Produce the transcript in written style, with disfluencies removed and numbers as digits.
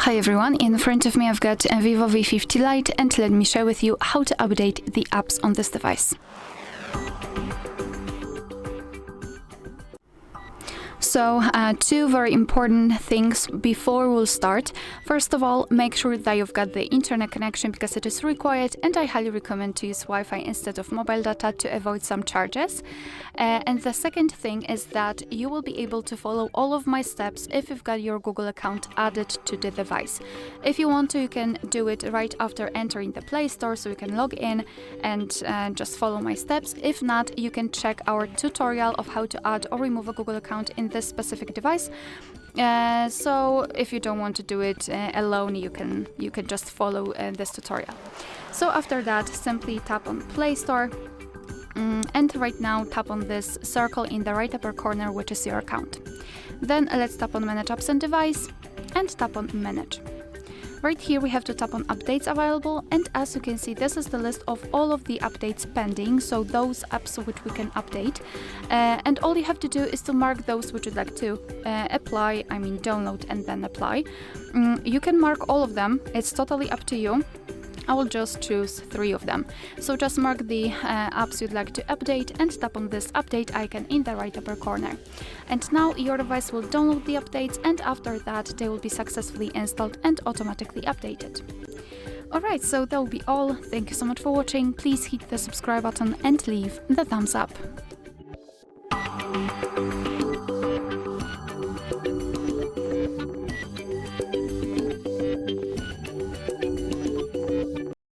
Hi everyone, in front of me I've got a VIVO V50 Lite, and let me share with you how to update the apps on this device. So, two very important things before we'll start. First of all, make sure that you've got the internet connection because it is required, and I highly recommend to use Wi-Fi instead of mobile data to avoid some charges. And the second thing is that you will be able to follow all of my steps if you've got your Google account added to the device. If you want to, you can do it right after entering the Play Store, so you can log in and just follow my steps. If not, you can check our tutorial of how to add or remove a Google account in this specific device. So if you don't want to do it alone, you can just follow this tutorial. So after that, simply tap on Play Store, and right now tap on this circle in the right upper corner, which is your account. Then let's tap on Manage Apps and Device and tap on Manage. Right here we have to tap on Updates Available, and as you can see, this is the list of all of the updates pending, so those apps which we can update. And all you have to do is to mark those which you'd like to download and then apply. You can mark all of them, it's totally up to you. I will just choose 3 of them. So just mark the apps you'd like to update and tap on this update icon in the right upper corner. And now your device will download the updates, and after that they will be successfully installed and automatically updated. Alright, so that will be all. Thank you so much for watching. Please hit the subscribe button and leave the thumbs up.